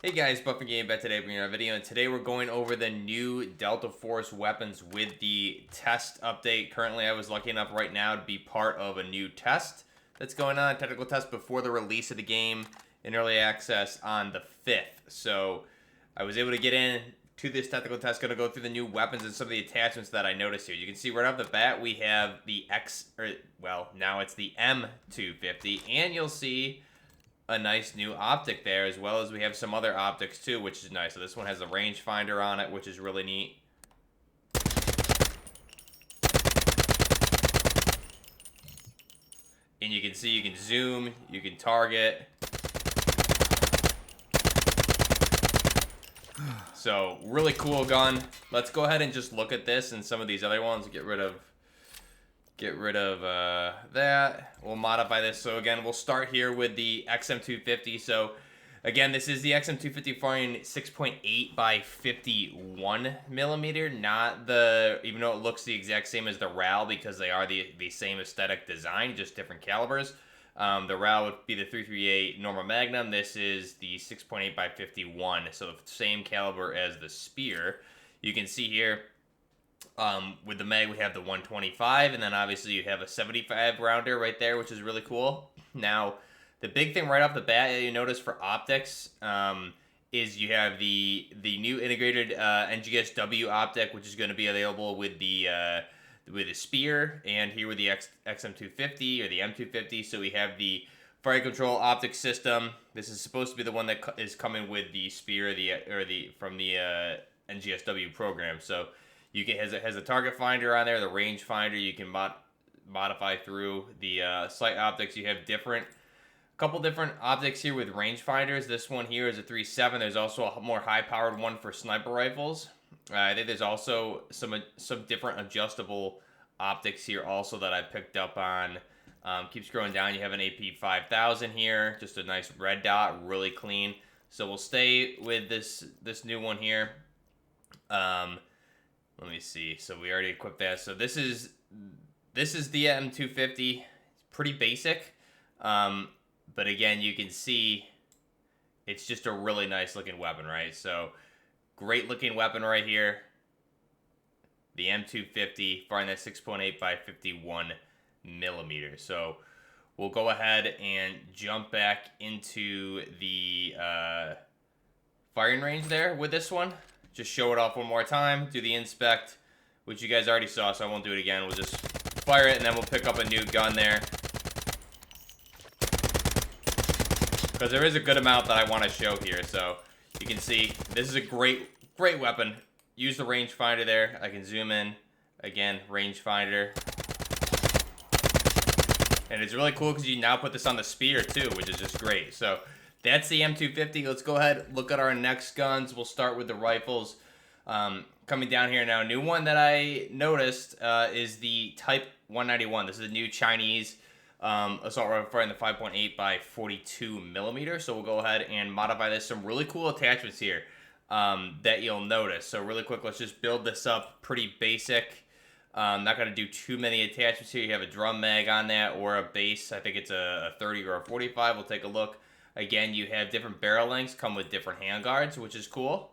Hey guys, Buffing Game back today bringing a video, and today we're going over the new Delta Force weapons with the test update. Currently, I was lucky enough right now to be part of a new test that's going on, technical test before the release of the game in early access on the 5th. So I was able to get in to this technical test, going to go through the new weapons and some of the attachments that I noticed here. You can see right off the bat we have the now it's the M250, and you'll see a nice new optic there, as well as we have some other optics too, which is nice. So this one has a rangefinder on it, which is really neat. And you can see you can zoom, you can target. So really cool gun. Let's go ahead and just look at this and some of these other ones. Get rid of that. We'll modify this. So again, we'll start here with the XM250. So again, this is the XM250 Firing 6.8 by 51 millimeter, not the, even though it looks the exact same as the RAL because they are the same aesthetic design, just different calibers. The RAL would be the 338 Norma Magnum. This is the 6.8 by 51, so the same caliber as the Spear. You can see here, with the mag, we have the 125, and then obviously you have a 75 rounder right there, which is really cool. Now, the big thing right off the bat that you notice for optics is you have the new integrated NGSW optic, which is going to be available with the Spear, and here with the XM250 or the M250. So we have the fire control optic system. This is supposed to be the one that is coming with the Spear, from the NGSW program. So you can has a target finder on there, the range finder. You can modify through the sight optics. You have couple different optics here with range finders. This one here is a 3.7. There's also a more high-powered one for sniper rifles. I think there's also some different adjustable optics here also that I picked up on. Keep scrolling down. You have an AP 5000 here, just a nice red dot, really clean. So we'll stay with this new one here. Let me see. So we already equipped that. So this is the M250. It's pretty basic. But again, you can see it's just a really nice looking weapon, right? So great looking weapon right here. The M250 firing that 6.8 by 51 millimeters. So we'll go ahead and jump back into the firing range there with this one. Just show it off one more time. Do the inspect, which you guys already saw, so I won't do it again. We'll just fire it, and then we'll pick up a new gun there. Because there is a good amount that I want to show here. So you can see this is a great weapon. Use the rangefinder there. I can zoom in. Again, rangefinder. And it's really cool because you now put this on the Spear too, which is just great. So that's the M250. Let's go ahead, look at our next guns. We'll start with the rifles. Coming down here now, new one that I noticed is the Type 191. This is a new Chinese assault rifle firing the 5.8 by 42 millimeter. So we'll go ahead and modify this. Some really cool attachments here that you'll notice. So really quick, let's just build this up pretty basic. Not going to do too many attachments here. You have a drum mag on that or a base. I think it's a 30 or a 45. We'll take a look. Again, you have different barrel lengths, come with different handguards, which is cool.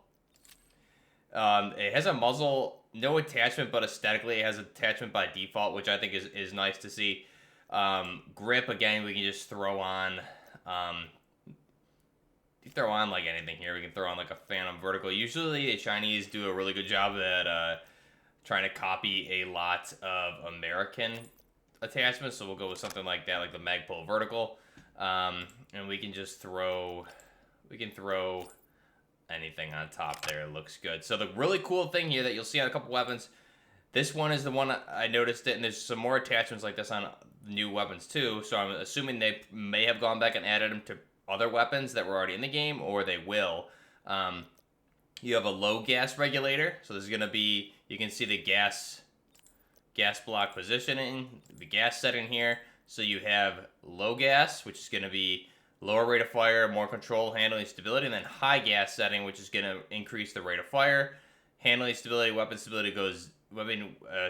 It has a muzzle, no attachment, but aesthetically it has attachment by default, which I think is nice to see. Grip, again, we can just throw on. You throw on like anything here. We can throw on like a Phantom vertical. Usually the Chinese do a really good job at trying to copy a lot of American attachments, so we'll go with something like that, like the Magpul vertical. And we can just throw anything on top there. It looks good. So the really cool thing here that you'll see on a couple weapons, this one is the one I noticed it, and there's some more attachments like this on new weapons too. So I'm assuming they may have gone back and added them to other weapons that were already in the game, or they will. You have a low gas regulator. So this is going to be, you can see the gas block positioning, the gas setting here. So you have low gas, which is going to be lower rate of fire, more control, handling, stability, and then high gas setting, which is going to increase the rate of fire, handling, stability, weapon stability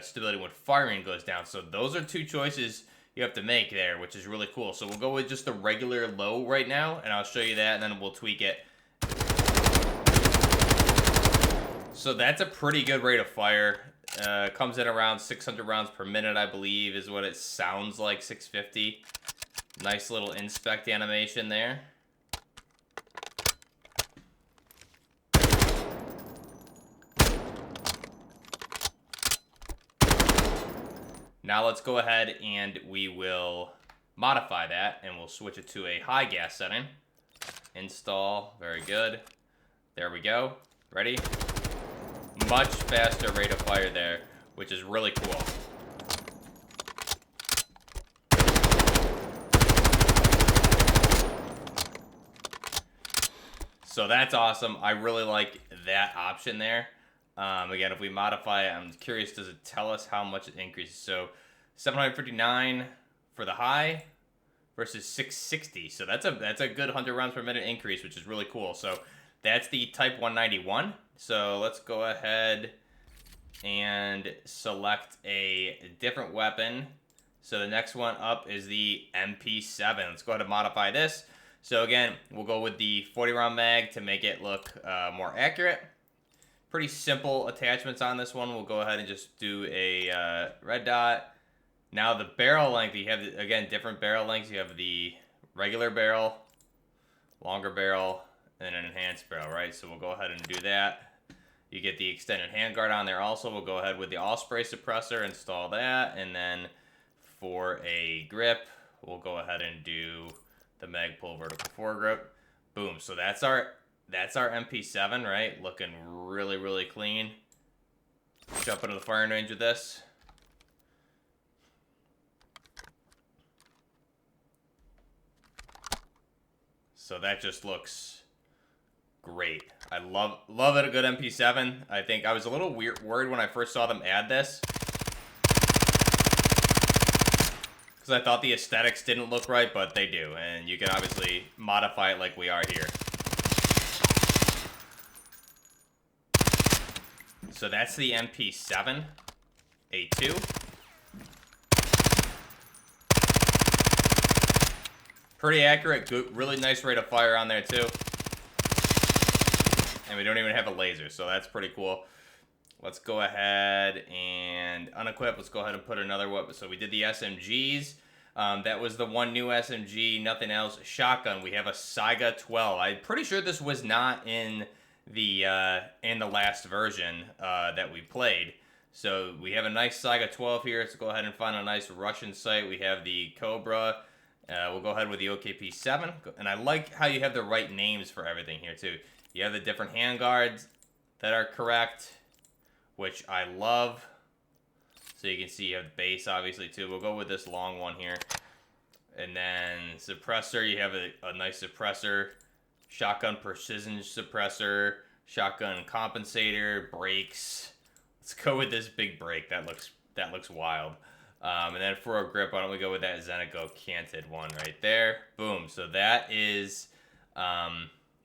stability when firing goes down. So those are two choices you have to make there, which is really cool. So we'll go with just the regular low right now, and I'll show you that, and then we'll tweak it So that's a pretty good rate of fire. Comes in around 600 rounds per minute, I believe, is what it sounds like, 650. Nice little inspect animation there. Now let's go ahead and we will modify that, and we'll switch it to a high gas setting. Install, very good. There we go. Ready? Much faster rate of fire there, which is really cool. So that's awesome. I really like that option there. Again, if we modify it, I'm curious, does it tell us how much it increases? So 759 for the high versus 660. So that's a good 100 rounds per minute increase, which is really cool. So that's the Type 191. So let's go ahead and select a different weapon. So the next one up is the MP7. Let's go ahead and modify this. So again, we'll go with the 40 round mag to make it look more accurate. Pretty simple attachments on this one. We'll go ahead and just do a red dot. Now the barrel length, you have, again, different barrel lengths. You have the regular barrel, longer barrel, and an enhanced barrel, right? So we'll go ahead and do that. You get the extended handguard on there also. We'll go ahead with the all-spray suppressor, install that, and then for a grip, we'll go ahead and do the Magpul vertical foregrip. Boom. So that's our MP7, right? Looking really, really clean. Jump into the firing range with this. So that just looks great. I love it, a good MP7. I think I was a little worried when I first saw them add this, because I thought the aesthetics didn't look right, but they do, and you can obviously modify it like we are here. So that's the MP7 A2. Pretty accurate, good, really nice rate of fire on there too. And we don't even have a laser, so that's pretty cool. Let's go ahead and unequip. Let's go ahead and put another weapon. So we did the SMGs. That was the one new SMG, nothing else. Shotgun, we have a Saga XII. I'm pretty sure this was not in the last version that we played. So we have a nice Saga XII here. Let's go ahead and find a nice Russian sight. We have the Cobra. We'll go ahead with the OKP7. And I like how you have the right names for everything here too. You have the different handguards that are correct, which I love. So you can see you have the base obviously too. We'll go with this long one here. And then suppressor, you have a nice suppressor. Shotgun precision suppressor. Shotgun compensator. Brakes. Let's go with this big brake. That looks wild. And then for a grip, why don't we go with that Zenico canted one right there. Boom. So that is,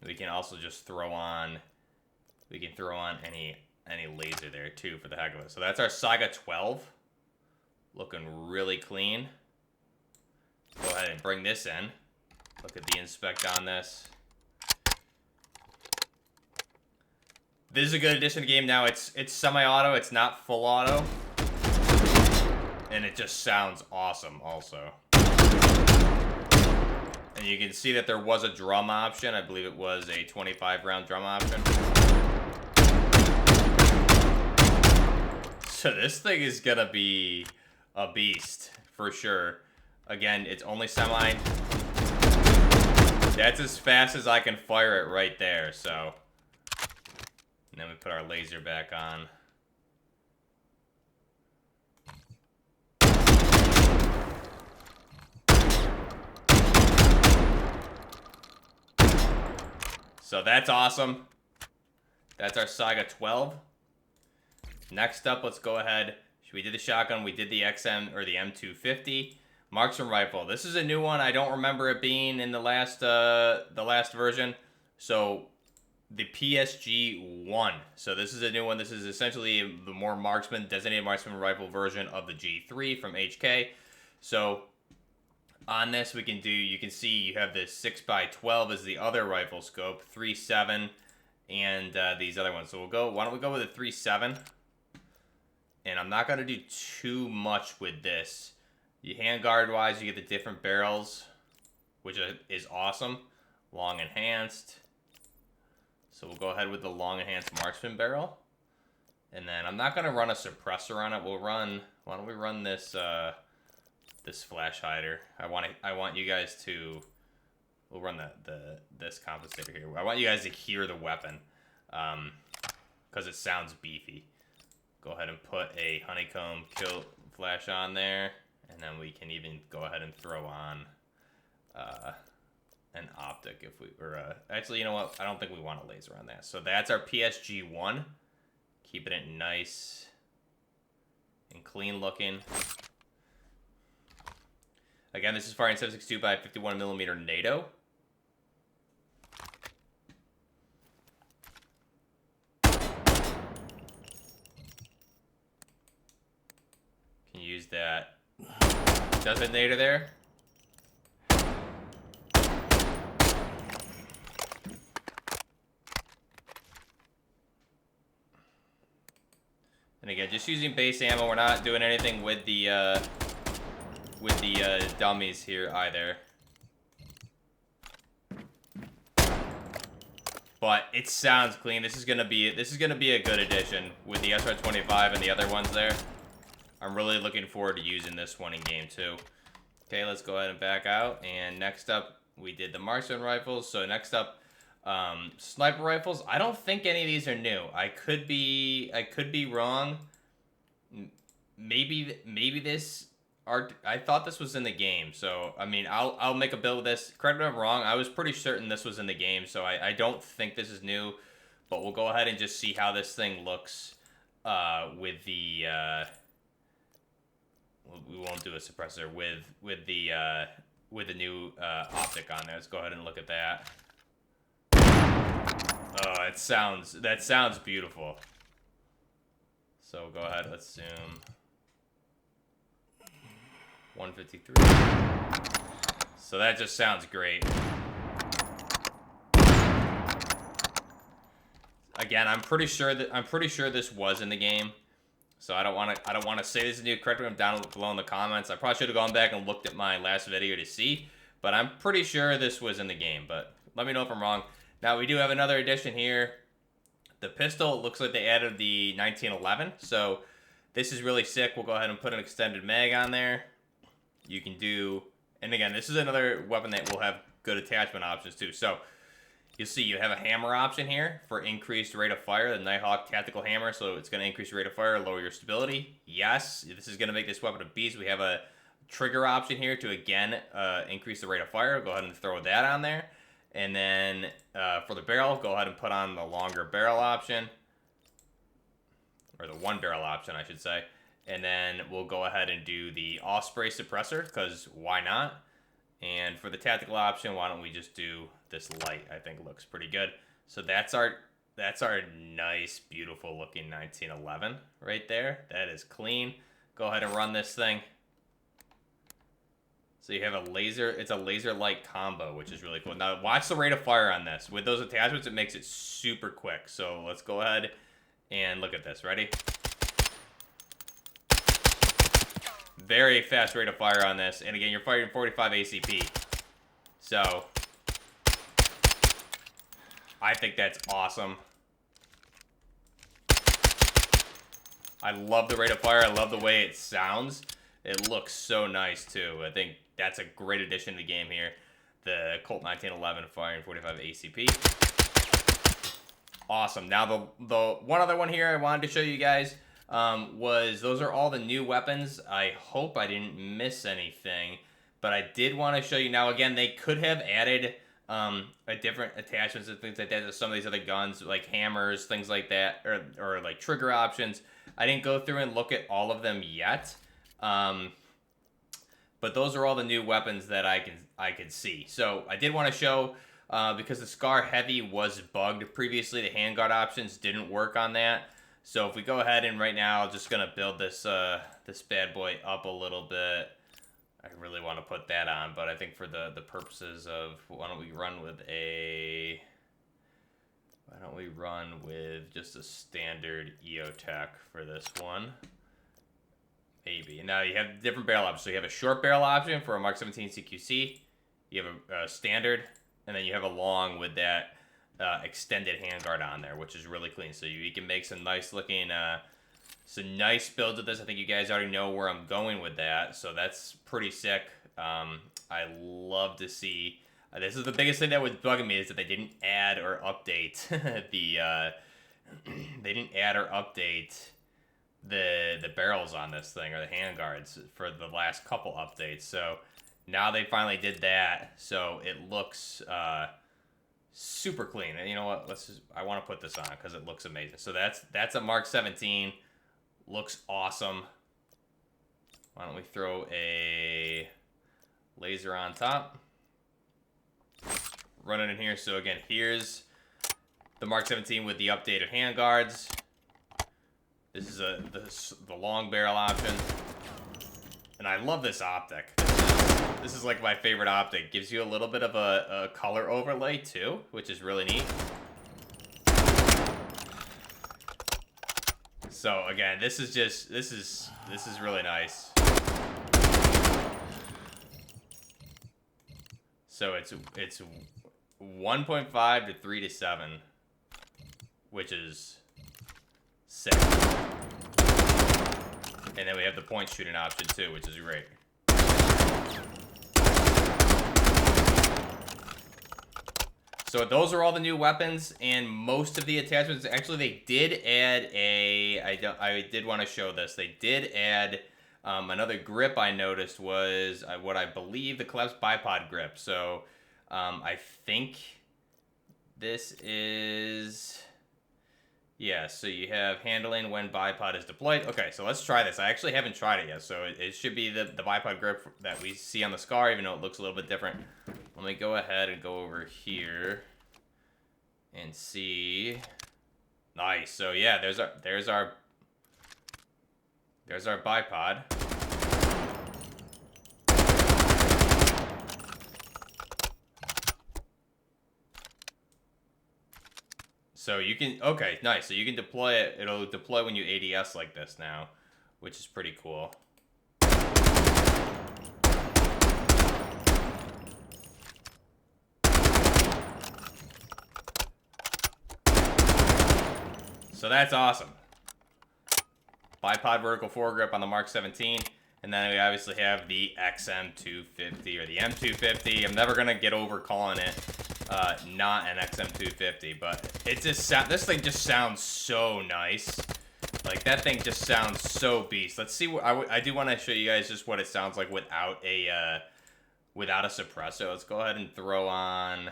we can also just throw on, any laser there too for the heck of it. So that's our Saga XII. Looking really clean. Go ahead and bring this in. Look at the inspect on this. This is a good addition to the game. Now it's semi-auto, it's not full auto. And it just sounds awesome also. And you can see that there was a drum option. I believe it was a 25 round drum option. So this thing is gonna be a beast for sure. Again, it's only semi. That's as fast as I can fire it right there, so. And then we put our laser back on. So that's awesome. That's our Saga XII. Next up, let's go ahead. We did the shotgun. We did the XM or the M250 marksman rifle. This is a new one. I don't remember it being in the last version. So the PSG-1. So this is a new one. This is essentially the more designated marksman rifle version of the G3 from HK. So on this, you can see you have the 6x12 as the other rifle scope, 3.7 and these other ones. So why don't we go with a 3.7? And I'm not going to do too much with this. The handguard wise, you get the different barrels, which is awesome. Long enhanced. So we'll go ahead with the long enhanced marksman barrel. And then I'm not going to run a suppressor on it. Why don't we run this this flash hider? I want you guys to, we'll run this compensator here. I want you guys to hear the weapon, because it sounds beefy. Go ahead and put a honeycomb kill flash on there, and then we can even go ahead and throw on an optic if we, or actually, you know what? I don't think we want a laser on that. So that's our PSG-1. Keeping it nice and clean looking. Again, this is firing 7.62 by 51mm NATO. Can use that designator there. And again, just using base ammo. We're not doing anything with the dummies here either. But it sounds clean. This is gonna be a good addition with the SR25 and the other ones there. I'm really looking forward to using this one in game 2. Okay, let's go ahead and back out. And next up, we did the marksman rifles. So next up, sniper rifles. I don't think any of these are new. I could be wrong. Maybe this art. I thought this was in the game. So I mean, I'll make a build with this. Correct me if I'm wrong. I was pretty certain this was in the game. So I don't think this is new. But we'll go ahead and just see how this thing looks with the. We won't do a suppressor with the new optic on there. Let's go ahead and look at that. Oh, that sounds beautiful. So go ahead, let's zoom. 153. So that just sounds great. Again, I'm pretty sure this was in the game. So I don't want to say this is new. Correct me if I'm down below in the comments. I probably should have gone back and looked at my last video to see, but I'm pretty sure this was in the game. But let me know if I'm wrong. Now we do have another addition here. The pistol, it looks like they added the 1911. So this is really sick. We'll go ahead and put an extended mag on there. You can do, and again, this is another weapon that will have good attachment options too. So you'll see you have a hammer option here for increased rate of fire, the Nighthawk Tactical Hammer, so it's going to increase your rate of fire, lower your stability. Yes, this is going to make this weapon a beast. We have a trigger option here to, again, increase the rate of fire. Go ahead and throw that on there. And then for the barrel, go ahead and put on the longer barrel option, or the one barrel option, I should say. And then we'll go ahead and do the Osprey suppressor, because why not? And for the tactical option, why don't we just do this light? I think looks pretty good. So that's our nice, beautiful looking 1911 right there. That is clean. Go ahead and run this thing. So you have a laser, it's a laser light combo, which is really cool. Now watch the rate of fire on this. With those attachments, it makes it super quick. So let's go ahead and look at this. Ready? Very fast rate of fire on this. And again, you're firing 45 ACP. So I think that's awesome. I love the rate of fire. I love the way it sounds. It looks so nice too. I think that's a great addition to the game here. The Colt 1911 firing 45 ACP. Awesome. Now the one other one here I wanted to show you guys was, those are all the new weapons. I hope I didn't miss anything, but I did want to show you. Now again, they could have added a different attachments and things like that to some of these other guns, like hammers, things like that, or like trigger options. I didn't go through and look at all of them yet. But those are all the new weapons that I could see. So I did want to show, because the Scar Heavy was bugged previously, the handguard options didn't work on that. So if we go ahead and right now, I'm just gonna build this this bad boy up a little bit. I really want to put that on, but I think for the purposes of, why don't we run with a, Why don't we run with just a standard EOTech for this one? Maybe. Now you have different barrel options. So you have a short barrel option for a Mark 17 CQC. You have a standard, and then you have a long with that extended handguard on there, which is really clean. So you can make some nice looking, some nice builds with this. I think you guys already know where I'm going with that, so that's pretty sick. I love to see. This is the biggest thing that was bugging me, is that they didn't add or update the the barrels on this thing, or the handguards, for the last couple updates. So now they finally did that, so it looks super clean. And you know what? I want to put this on because it looks amazing. So that's a Mark 17. Looks awesome. Why don't we throw a laser on top? Run it in here. So again, here's the Mark 17 with the updated handguards. This is the long barrel option, and I love this optic. This is like my favorite optic. Gives you a little bit of a color overlay too, which is really neat. So again, this is really nice. So it's 1.5 to 3 to 7, which is sick. And then we have the point shooting option too, which is great. So those are all the new weapons and most of the attachments. Actually, they did add I did want to show this. They did add another grip. I noticed was what I believe the collapsed bipod grip. So I think this is, yeah, so you have handling when bipod is deployed. Okay, so let's try this. I actually haven't tried it yet, so it should be the bipod grip that we see on the SCAR, even though it looks a little bit different. Let me go ahead and go over here and see. Nice. So yeah, there's our bipod. So you can, okay, nice. So you can deploy it. It'll deploy when you ADS like this now, which is pretty cool. So that's awesome. Bipod vertical foregrip on the Mark 17. And then we obviously have the XM250 or the M250. I'm never going to get over calling it not an XM250, but it just this thing just sounds so nice. Like, that thing just sounds so beast. Let's see what I do want to show you guys just what it sounds like without a suppressor. Let's go ahead and throw on.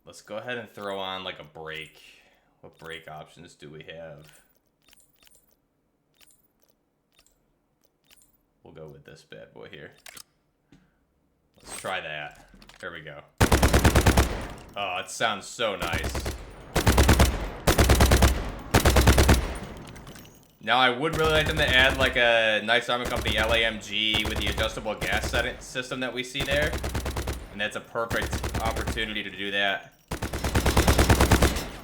Let's go ahead and throw on like a brake. What brake options do we have? We'll go with this bad boy here. Let's try that. There we go. Oh, it sounds so nice. Now, I would really like them to add like a nice Army Company LAMG with the adjustable gas system that we see there. And that's a perfect opportunity to do that.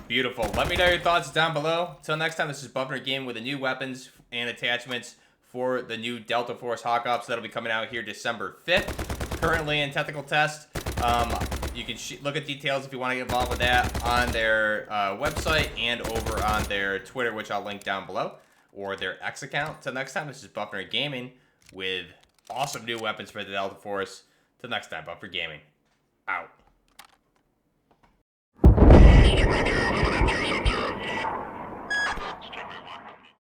Beautiful. Let me know your thoughts down below. Till next time, this is Buffner Gaming with the new weapons and attachments for the new Delta Force Hawk Ops that'll be coming out here December 5th. Currently in technical test. You can look at details if you want to get involved with that on their website and over on their Twitter, which I'll link down below, or their X account. Till next time, this is Buffner Gaming with awesome new weapons for the Delta Force. Till next time, Buffner Gaming out.